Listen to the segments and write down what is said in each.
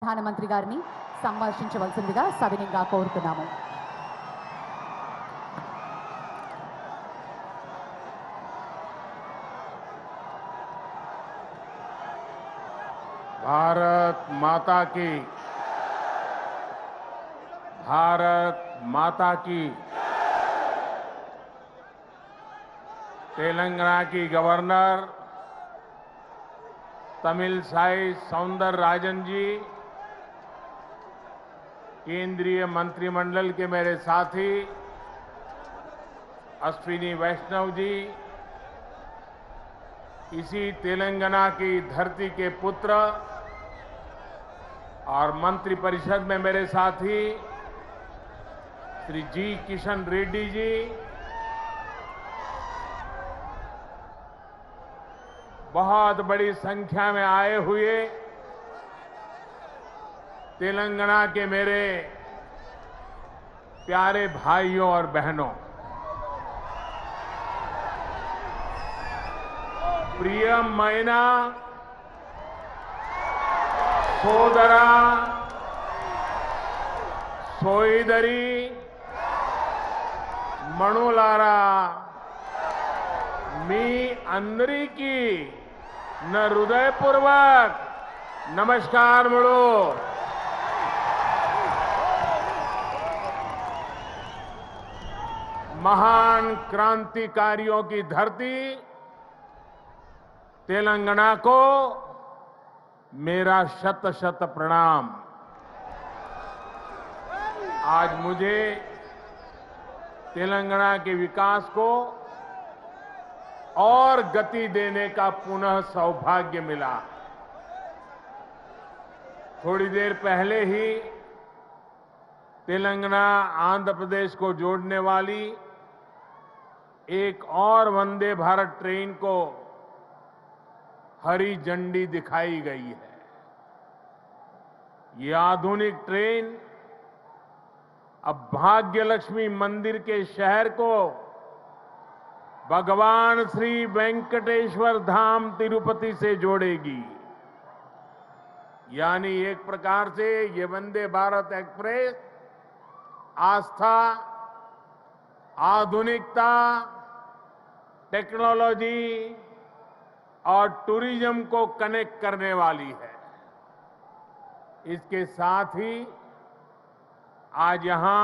ప్రధానమంత్రి గారిని సంభాషించవలసిందిగా సవినయంగా కోరుతున్నాము. भारत माता की, भारत माता की। तेलंगाना की गवर्नर तमिलसाई सौंदरराजन जी, केंद्रीय मंत्रिमंडल के मेरे साथी अश्विनी वैष्णव जी, इसी तेलंगाना की धरती के पुत्र और मंत्रिपरिषद में मेरे साथी श्री जी किशन रेड्डी जी, बहुत बड़ी संख्या में आए हुए तेलंगाना के मेरे प्यारे भाइयों और बहनों, प्रियमैना సోదరా సోదరి మణులారా, మీ అందరికీ నా హృదయపూర్వक నమస్కారములు. महान क्रांतिकारियों की धरती तेलंगाना को मेरा शत शत प्रणाम. आज मुझे तेलंगाना के विकास को और गति देने का पुनः सौभाग्य मिला. थोड़ी देर पहले ही तेलंगाना आंध्र प्रदेश को जोड़ने वाली एक और वंदे भारत ट्रेन को हरी झंडी दिखाई गई है. ये आधुनिक ट्रेन अब भाग्यलक्ष्मी मंदिर के शहर को भगवान श्री वेंकटेश्वर धाम तिरुपति से जोड़ेगी. यानी एक प्रकार से ये वंदे भारत एक्सप्रेस आस्था, आधुनिकता, टेक्नोलॉजी और टूरिज्म को कनेक्ट करने वाली है. इसके साथ ही आज यहां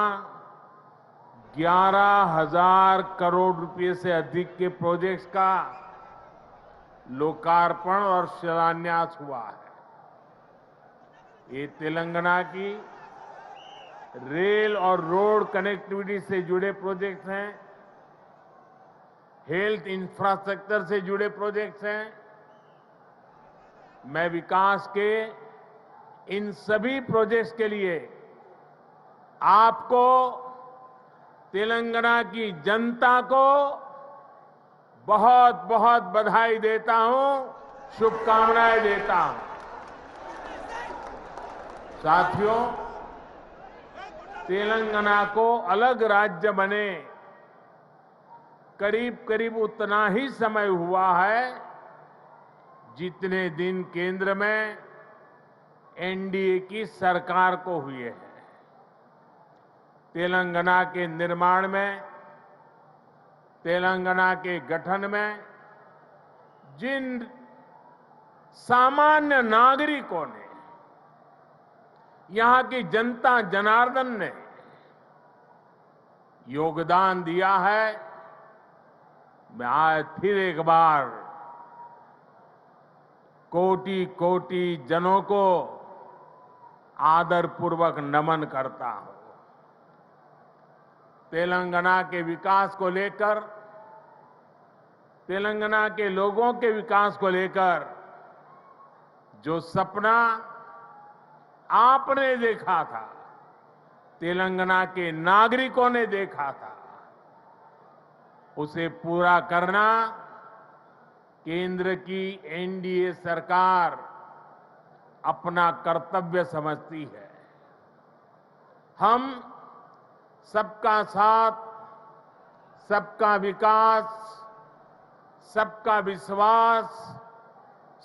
11,000 करोड़ रुपए से अधिक के प्रोजेक्ट्स का लोकार्पण और शिलान्यास हुआ है. ये तेलंगाना की रेल और रोड कनेक्टिविटी से जुड़े प्रोजेक्ट्स हैं, हेल्थ इंफ्रास्ट्रक्चर से जुड़े प्रोजेक्ट्स हैं. मैं विकास के इन सभी प्रोजेक्ट्स के लिए आपको, तेलंगाना की जनता को बहुत बहुत बधाई देता हूं, शुभकामनाएं देता हूं. साथियों, तेलंगाना को अलग राज्य बने करीब करीब उतना ही समय हुआ है जितने दिन केंद्र में एनडीए की सरकार को हुए हैं. तेलंगाना के निर्माण में, तेलंगाना के गठन में जिन सामान्य नागरिकों ने, यहां की जनता जनार्दन ने योगदान दिया है, मैं आज फिर एक बार कोटि कोटि जनों को आदरपूर्वक नमन करता हूं. तेलंगाना के विकास को लेकर, तेलंगाना के लोगों के विकास को लेकर जो सपना आपने देखा था, तेलंगाना के नागरिकों ने देखा था, उसे पूरा करना केंद्र की एनडीए सरकार अपना कर्तव्य समझती है. हम सबका साथ, सबका विकास, सबका विश्वास,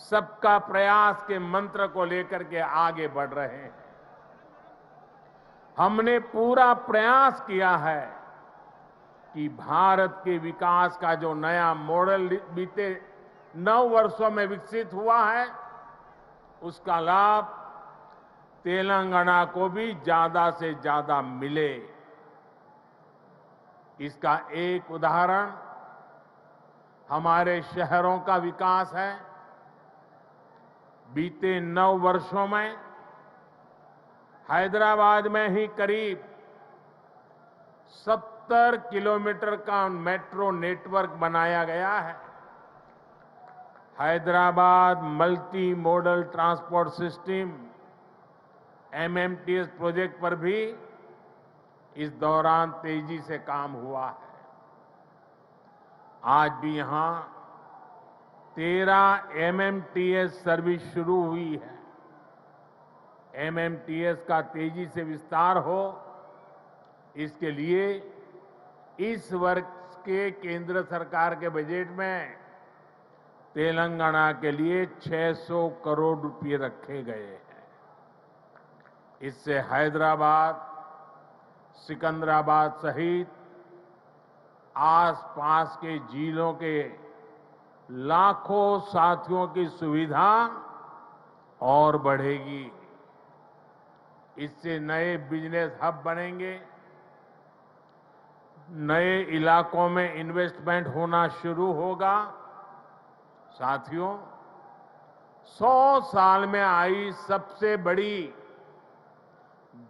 सबका प्रयास के मंत्र को लेकर के आगे बढ़ रहे हैं। हमने पूरा प्रयास किया है कि भारत के विकास का जो नया मॉडल बीते 9 वर्षों में विकसित हुआ है, उसका लाभ तेलंगाना को भी ज्यादा से ज्यादा मिले। इसका एक उदाहरण हमारे शहरों का विकास है। बीते 9 वर्षों में हैदराबाद में ही करीब 70 किलोमीटर का मेट्रो नेटवर्क बनाया गया है। Hyderabad multi modal transport system MMTS project पर भी इस दौरान तेजी से काम हुआ है। आज भी यहां 13 MMTS सर्विस शुरू हुई है। MMTS का तेजी से विस्तार हो, इसके लिए इस वर्ष के केंद्र सरकार के बजट में तेलंगाना के लिए 600 करोड़ रुपए रखे गए हैं। इससे हैदराबाद, सिकंदराबाद सहित आसपास के जिलों के लाखों साथियों की सुविधा और बढ़ेगी। इससे नए बिजनेस हब बनेंगे, नए इलाकों में इन्वेस्टमेंट होना शुरू होगा। साथियों, 100 साल में आई सबसे बड़ी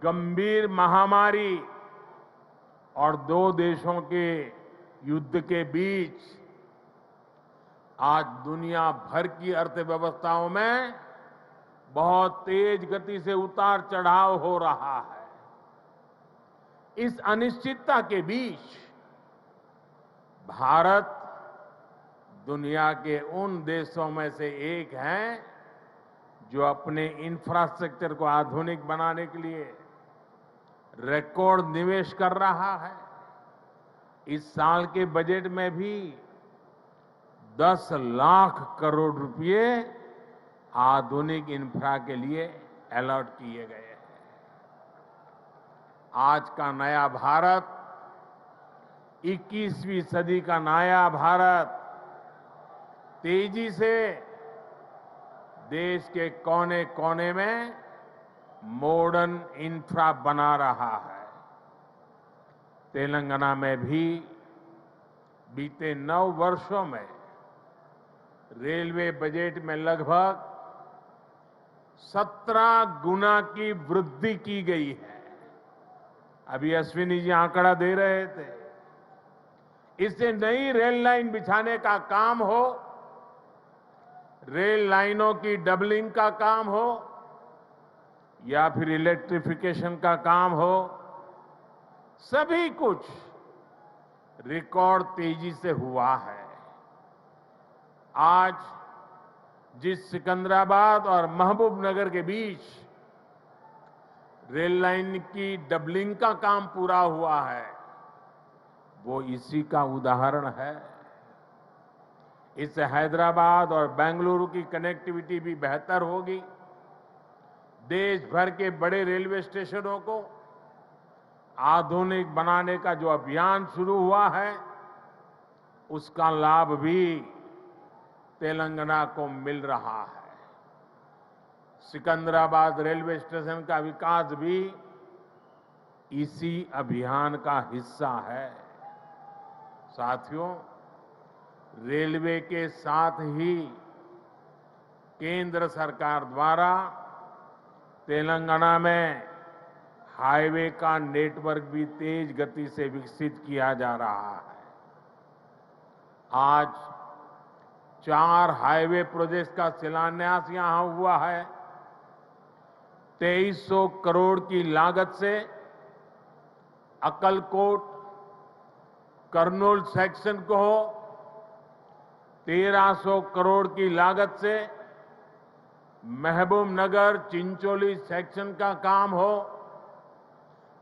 गंभीर महामारी और 2 देशों के युद्ध के बीच आज दुनिया भर की अर्थव्यवस्थाओं में बहुत तेज गति से उतार चढ़ाव हो रहा है। इस अनिश्चितता के बीच भारत दुनिया के उन देशों में से एक है जो अपने इंफ्रास्ट्रक्चर को आधुनिक बनाने के लिए रिकॉर्ड निवेश कर रहा है। इस साल के बजट में भी 10 लाख करोड़ रुपए आधुनिक इंफ्रा के लिए अलॉट किए गए हैं। आज का नया भारत, 21वीं सदी का नया भारत तेजी से देश के कोने कोने में मॉडर्न इंफ्रा बना रहा है। तेलंगाना में भी बीते 9 वर्षों में रेलवे बजट में लगभग 17 गुना की वृद्धि की गई है। अभी अश्विनी जी आंकड़ा दे रहे थे। इससे नई रेल लाइन बिछाने का काम हो, रेल लाइनों की डबलिंग का काम हो या फिर इलेक्ट्रिफिकेशन का काम हो, सभी कुछ रिकॉर्ड तेजी से हुआ है। आज जिस सिकंदराबाद और महबूबनगर के बीच रेल लाइन की डबलिंग का काम पूरा हुआ है, वो इसी का उदाहरण है। इससे हैदराबाद और बेंगलुरु की कनेक्टिविटी भी बेहतर होगी। देश भर के बड़े रेलवे स्टेशनों को आधुनिक बनाने का जो अभियान शुरू हुआ है, उसका लाभ भी तेलंगाना को मिल रहा है। सिकंदराबाद रेलवे स्टेशन का विकास भी इसी अभियान का हिस्सा है। साथियों, रेलवे के साथ ही केंद्र सरकार द्वारा तेलंगाना में हाईवे का नेटवर्क भी तेज गति से विकसित किया जा रहा है। आज 4 हाईवे प्रोजेक्ट्स का शिलान्यास यहां हुआ है। 2300 करोड़ की लागत से अक्कलकोट कर्नूल सेक्शन को हो, 1300 करोड़ की लागत से महबूबनगर चिंचोली सेक्शन का काम हो,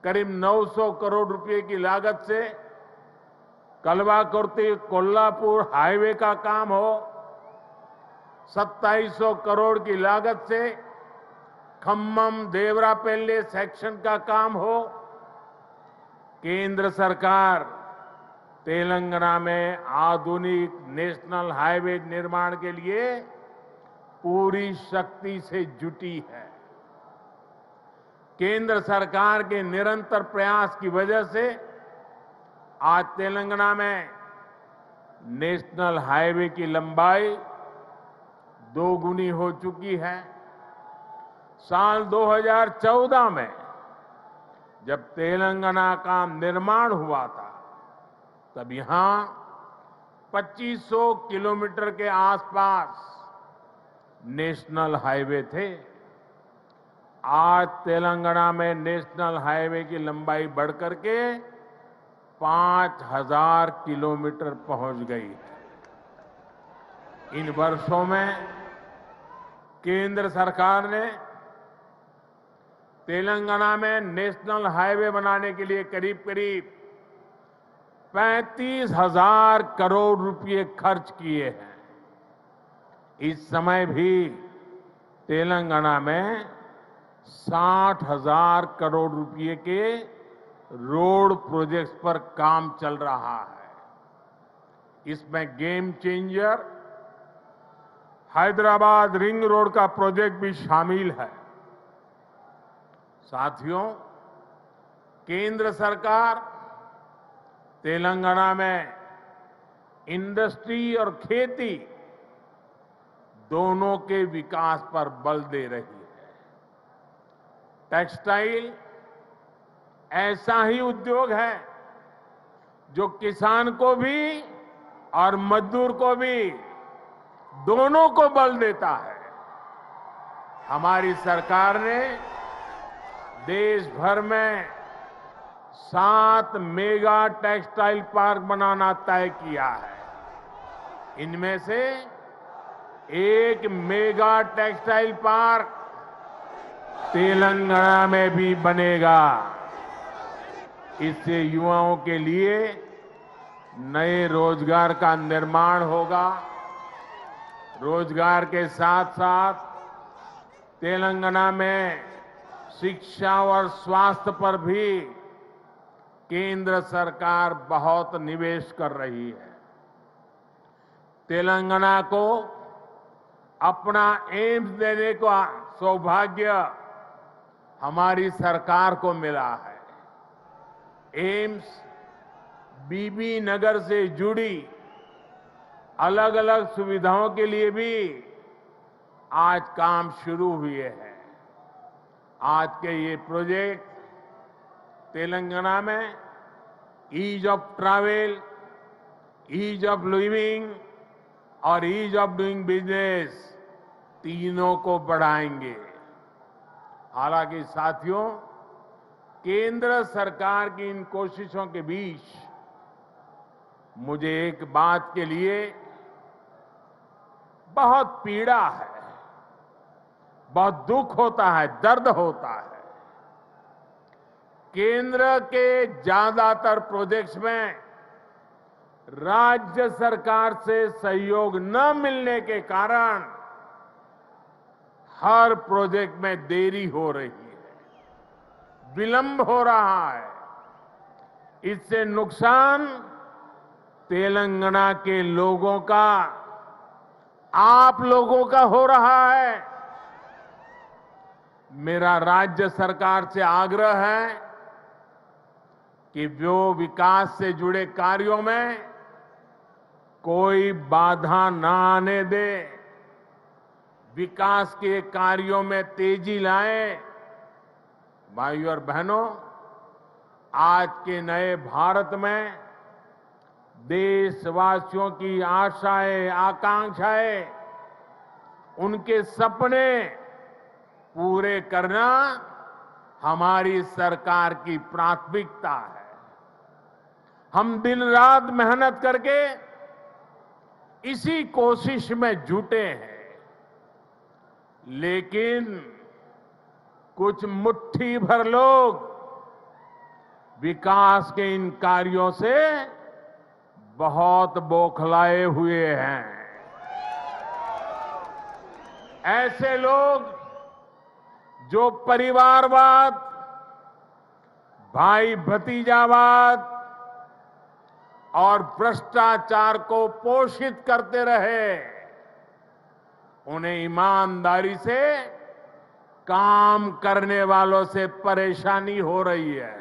करीब 900 करोड़ रुपए की लागत से कलवाकुर्ती कोल्हापुर हाईवे का काम हो, 2700 करोड़ की लागत से खम्मम देवरापल्ली सेक्शन का काम हो, केंद्र सरकार तेलंगाना में आधुनिक नेशनल हाईवे निर्माण के लिए पूरी शक्ति से जुटी है। केंद्र सरकार के निरंतर प्रयास की वजह से आज तेलंगाना में नेशनल हाईवे की लंबाई दोगुनी हो चुकी है। साल 2014 में जब तेलंगाना का निर्माण हुआ था, तब यहां 2500 किलोमीटर के आसपास नेशनल हाईवे थे। आज तेलंगाना में नेशनल हाईवे की लंबाई बढ़कर के 5000 किलोमीटर पहुंच गई है। इन वर्षों में केंद्र सरकार ने तेलंगाना में नेशनल हाईवे बनाने के लिए करीब करीब 35,000 करोड़ रुपए खर्च किए हैं। इस समय भी तेलंगाना में 60,000 करोड़ रुपए के रोड प्रोजेक्ट्स पर काम चल रहा है। इसमें game changer Hyderabad ring road का प्रोजेक्ट भी शामिल है। साथियों, केंद्र सरकार तेलंगाना में इंडस्ट्री और खेती दोनों के विकास पर बल दे रही है। टेक्सटाइल ऐसा ही उद्योग है जो किसान को भी और मजदूर को भी दोनों को बल देता है। हमारी सरकार ने देश भर में 7 मेगा टेक्सटाइल पार्क बनाना तय किया है। इनमें से एक मेगा टेक्सटाइल पार्क तेलंगाना में भी बनेगा। इससे युवाओं के लिए नए रोजगार का निर्माण होगा। रोजगार के साथ साथ तेलंगाना में शिक्षा और स्वास्थ्य पर भी केंद्र सरकार बहुत निवेश कर रही है। तेलंगाना को अपना एम्स देने का सौभाग्य हमारी सरकार को मिला है। एम्स बीबी नगर से जुड़ी अलग अलग सुविधाओं के लिए भी आज काम शुरू हुए हैं। आज के ये प्रोजेक्ट तेलंगाना में ease of travel, ease of living और ईज ऑफ डूइंग बिजनेस तीनों को बढ़ाएंगे। हालांकि साथियों, केंद्र सरकार की इन कोशिशों के बीच मुझे एक बात के लिए बहुत पीड़ा है, बहुत दुख होता है, दर्द होता है। केंद्र के ज्यादातर प्रोजेक्ट्स में राज्य सरकार से सहयोग न मिलने के कारण हर प्रोजेक्ट में देरी हो रही है, विलंब हो रहा है। इससे नुकसान तेलंगाना के लोगों का, आप लोगों का हो रहा है। मेरा राज्य सरकार से आग्रह है कि वो विकास से जुड़े कार्यों में कोई बाधा न आने दे, विकास के कार्यों में तेजी लाएं। भाइयों और बहनों, आज के नए भारत में देशवासियों की आशाएं, आकांक्षाएं, उनके सपने पूरे करना हमारी सरकार की प्राथमिकता है। हम दिन रात मेहनत करके इसी कोशिश में जुटे हैं, लेकिन कुछ मुट्ठी भर लोग विकास के इन कार्यों से बहुत बौखलाए हुए हैं। ऐसे लोग जो परिवारवाद, भाई भतीजावाद और भ्रष्टाचार को पोषित करते रहे, उन्हें ईमानदारी से काम करने वालों से परेशानी हो रही है।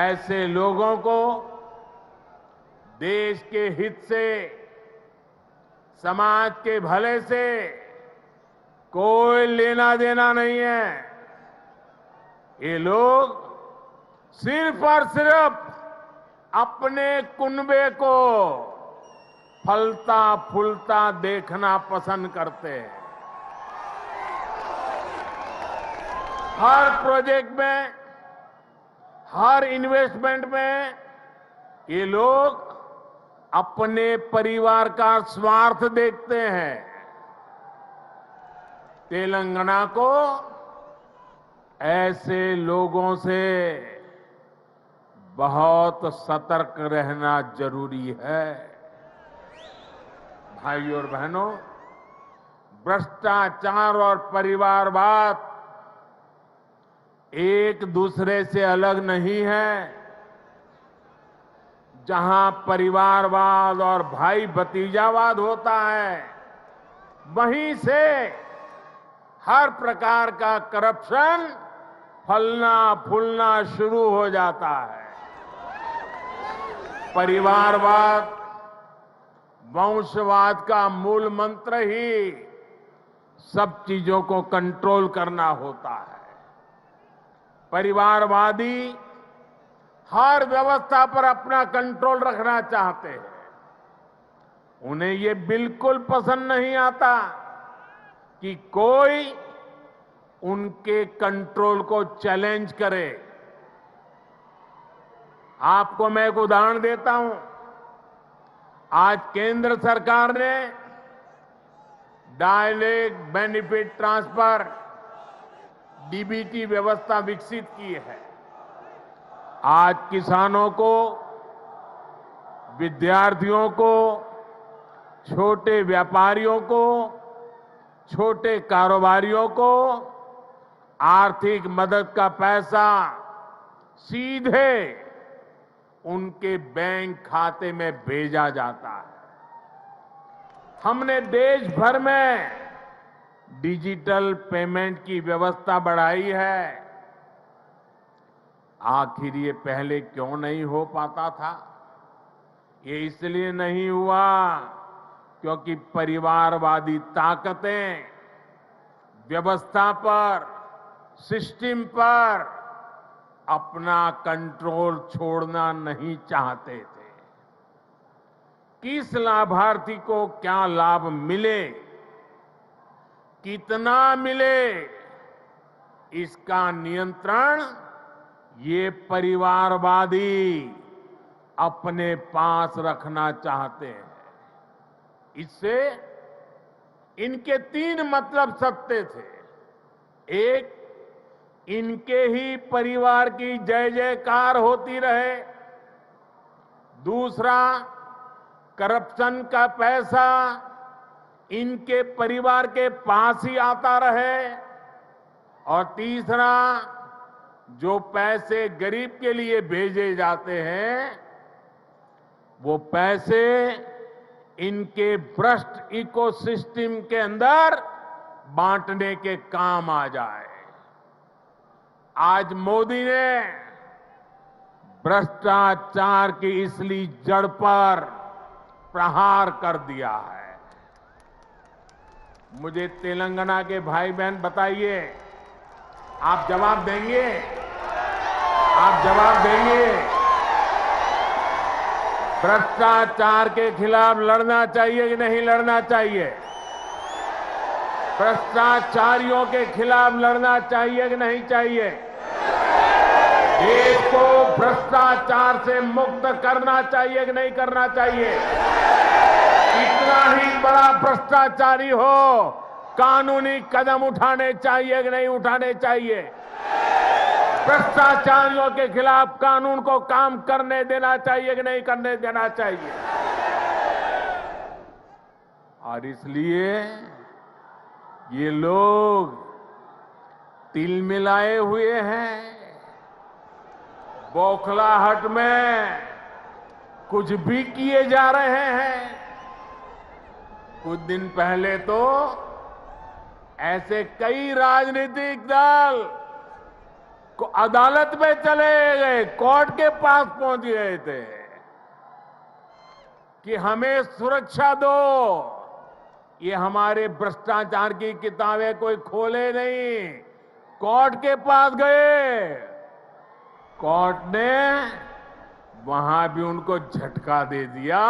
ऐसे लोगों को देश के हित से, समाज के भले से कोई लेना देना नहीं है। ये लोग सिर्फ और सिर्फ अपने कुनबे को फलता फूलता देखना पसंद करते हैं। हर प्रोजेक्ट में, हर इन्वेस्टमेंट में ये लोग अपने परिवार का स्वार्थ देखते हैं। तेलंगाना को ऐसे लोगों से बहुत सतर्क रहना जरूरी है। भाइयों और बहनों, भ्रष्टाचार और परिवारवाद एक दूसरे से अलग नहीं है। जहां परिवारवाद और भाई भतीजावाद होता है, वहीं से हर प्रकार का करप्शन फलना फूलना शुरू हो जाता है। परिवारवाद, वंशवाद का मूल मंत्र ही सब चीजों को कंट्रोल करना होता है। परिवारवादी हर व्यवस्था पर अपना कंट्रोल रखना चाहते हैं। उन्हें ये बिल्कुल पसंद नहीं आता कि कोई उनके कंट्रोल को चैलेंज करे। आपको मैं एक उदाहरण देता हूं। आज केंद्र सरकार ने डायरेक्ट बेनिफिट ट्रांसफर, डीबीटी व्यवस्था विकसित की है। आज किसानों को, विद्यार्थियों को, छोटे व्यापारियों को, छोटे कारोबारियों को आर्थिक मदद का पैसा सीधे उनके बैंक खाते में भेजा जाता है। हमने देश भर में डिजिटल पेमेंट की व्यवस्था बढ़ाई है। आखिर ये पहले क्यों नहीं हो पाता था? ये इसलिए नहीं हुआ क्योंकि परिवारवादी ताकतें व्यवस्था पर, सिस्टम पर अपना कंट्रोल छोड़ना नहीं चाहते थे। किस लाभार्थी को क्या लाभ मिले, कितना मिले, इसका नियंत्रण ये परिवारवादी अपने पास रखना चाहते हैं। इससे इनके तीन मतलब सत्य थे। एक, इनके ही परिवार की जय जयकार होती रहे। दूसरा, करप्शन का पैसा इनके परिवार के पास ही आता रहे। और तीसरा, जो पैसे गरीब के लिए भेजे जाते हैं, वो पैसे इनके भ्रष्ट इकोसिस्टम के अंदर बांटने के काम आ जाए। आज मोदी ने भ्रष्टाचार की इसलिए जड़ पर प्रहार कर दिया है। मुझे तेलंगाना के भाई बहन बताइए, आप जवाब देंगे? आप जवाब देंगे? भ्रष्टाचार के खिलाफ लड़ना चाहिए कि नहीं लड़ना चाहिए? भ्रष्टाचारियों के खिलाफ लड़ना चाहिए कि नहीं चाहिए? देश को भ्रष्टाचार से मुक्त करना चाहिए कि नहीं करना चाहिए? इतना ही बड़ा भ्रष्टाचारी हो, कानूनी कदम उठाने चाहिए कि नहीं उठाने चाहिए? भ्रष्टाचारियों के खिलाफ कानून को काम करने देना चाहिए कि नहीं करने देना चाहिए? और इसलिए ये लोग तिल मिलाए हुए हैं, बौखलाहट में कुछ भी किए जा रहे हैं। कुछ दिन पहले तो ऐसे कई राजनीतिक दल को अदालत में चले गए, कोर्ट के पास पहुंच गए थे कि हमें सुरक्षा दो। ये हमारे भ्रष्टाचार की किताबें कोई खोले नहीं, कोर्ट के पास गए। कोर्ट ने वहां भी उनको झटका दे दिया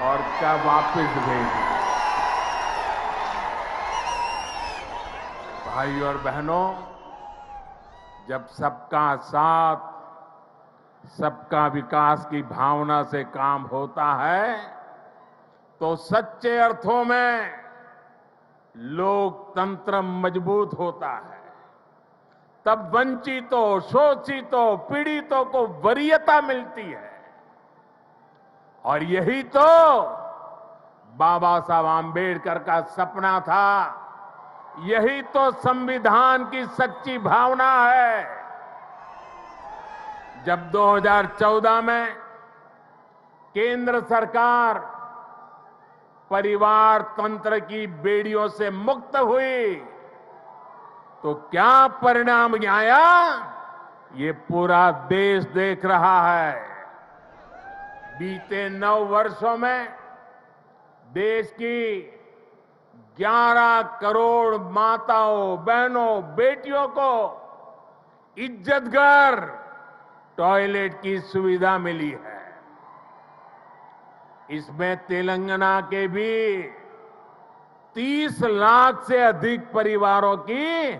और क्या वापस भेज दिया। भाई और बहनों, जब सबका साथ, सबका विकास की भावना से काम होता है तो सच्चे अर्थों में लोकतंत्र मजबूत होता है। तब वंचितों, शोषितों, पीड़ितों को वरीयता मिलती है। और यही तो बाबा साहब आम्बेडकर का सपना था, यही तो संविधान की सच्ची भावना है। जब 2014 में केंद्र सरकार परिवार तंत्र की बेड़ियों से मुक्त हुई तो क्या परिणाम आया, ये पूरा देश देख रहा है। बीते 9 वर्षों में देश की 11 करोड़ माताओं, बहनों, बेटियों को इज्जतघर टॉयलेट की सुविधा मिली है। इसमें तेलंगाना के भी 30 लाख से अधिक परिवारों की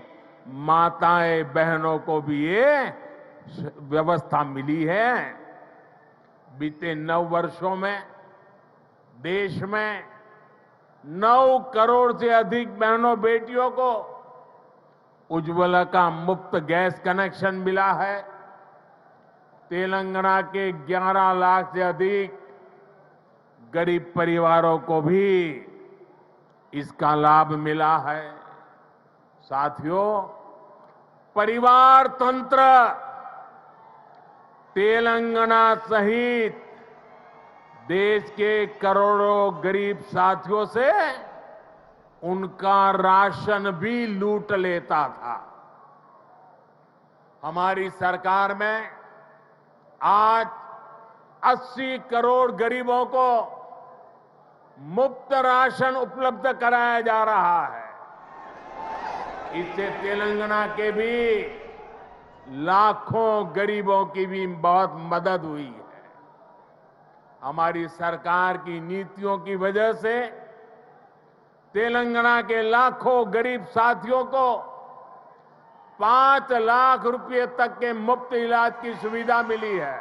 माताएं, बहनों को भी ये व्यवस्था मिली है। बीते 9 वर्षों में देश में 9 करोड़ से अधिक बहनों, बेटियों को उज्ज्वला का मुफ्त गैस कनेक्शन मिला है। तेलंगाना के 11 लाख से अधिक गरीब परिवारों को भी इसका लाभ मिला है। साथियों, परिवार तंत्र तेलंगाना सहित देश के करोड़ों गरीब साथियों से उनका राशन भी लूट लेता था। हमारी सरकार में आज 80 करोड़ गरीबों को मुफ्त राशन उपलब्ध कराया जा रहा है। इससे तेलंगाना के भी लाखों गरीबों की भी बहुत मदद हुई है। हमारी सरकार की नीतियों की वजह से तेलंगाना के लाखों गरीब साथियों को 5 लाख रुपए तक के मुफ्त इलाज की सुविधा मिली है।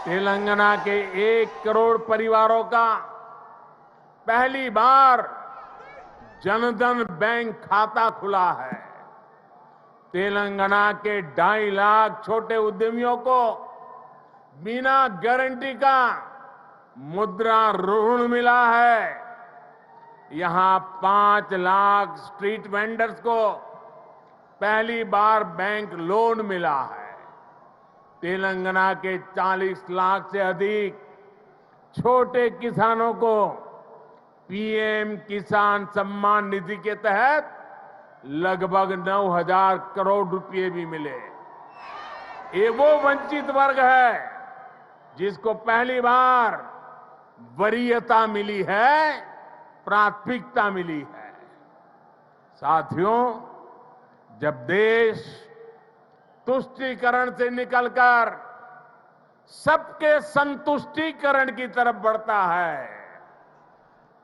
तेलंगाना के 1 करोड़ परिवारों का पहली बार जनधन बैंक खाता खुला है। तेलंगाना के 2.5 लाख छोटे उद्यमियों को बिना गारंटी का मुद्रा ऋण मिला है। यहां 5 लाख स्ट्रीट वेंडर्स को पहली बार बैंक लोन मिला है। तेलंगाना के 40 लाख से अधिक छोटे किसानों को पीएम किसान सम्मान निधि के तहत लगभग 9,000 करोड़ रुपए भी मिले। ये वो वंचित वर्ग है जिसको पहली बार वरीयता मिली है, प्राथमिकता मिली है। साथियों, जब देश तुष्टीकरण से निकलकर सबके संतुष्टीकरण की तरफ बढ़ता है,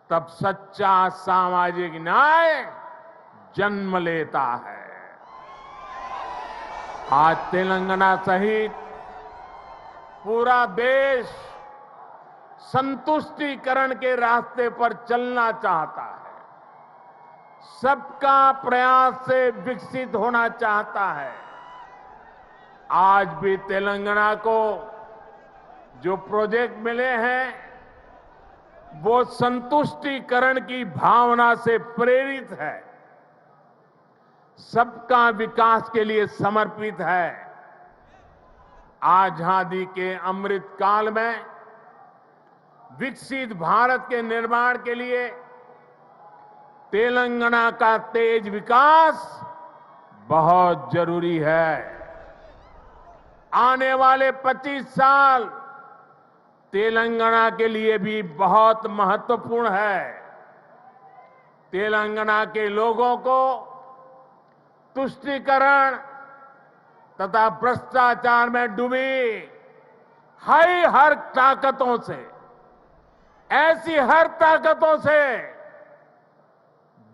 तब सच्चा सामाजिक न्याय जन्म लेता है। आज तेलंगाना सहित पूरा देश संतुष्टीकरण के रास्ते पर चलना चाहता है, सबका प्रयास से विकसित होना चाहता है। आज भी तेलंगाना को जो प्रोजेक्ट मिले हैं वो संतुष्टिकरण की भावना से प्रेरित है, सबका विकास के लिए समर्पित है। आजादी के अमृत काल में विकसित भारत के निर्माण के लिए तेलंगाना का तेज विकास बहुत जरूरी है। आने वाले 25 साल तेलंगाना के लिए भी बहुत महत्वपूर्ण है। तेलंगाना के लोगों को तुष्टीकरण तथा भ्रष्टाचार में डूबी हर ताकतों से, ऐसी हर ताकतों से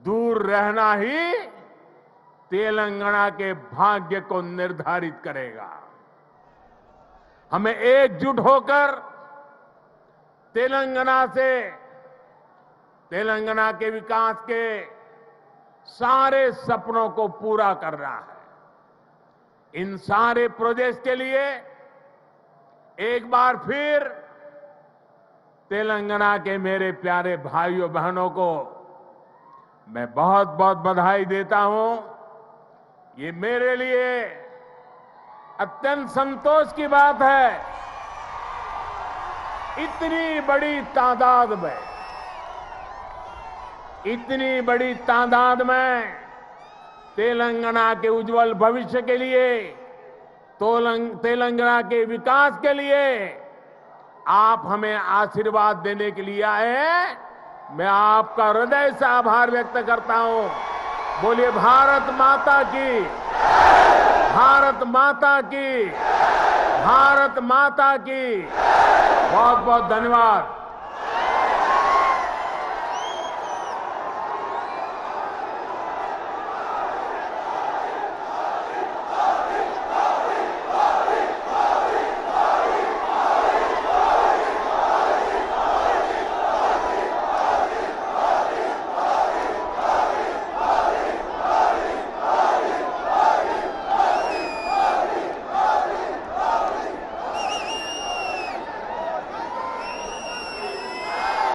दूर रहना ही तेलंगाना के भाग्य को निर्धारित करेगा। हमें एकजुट होकर तेलंगाना के विकास के सारे सपनों को पूरा करना है। इन सारे प्रोजेक्ट के लिए एक बार फिर तेलंगाना के मेरे प्यारे भाइयों बहनों को मैं बहुत बहुत बधाई देता हूं। ये मेरे लिए अत्यंत संतोष की बात है, इतनी बड़ी तादाद में तेलंगाना के उज्जवल भविष्य के लिए, तेलंगाना के विकास के लिए आप हमें आशीर्वाद देने के लिए आए हैं। मैं आपका हृदय से आभार व्यक्त करता हूं। बोलिए भारत माता की, भारत माता की, भारत माता की। बहुत बहुत धन्यवाद।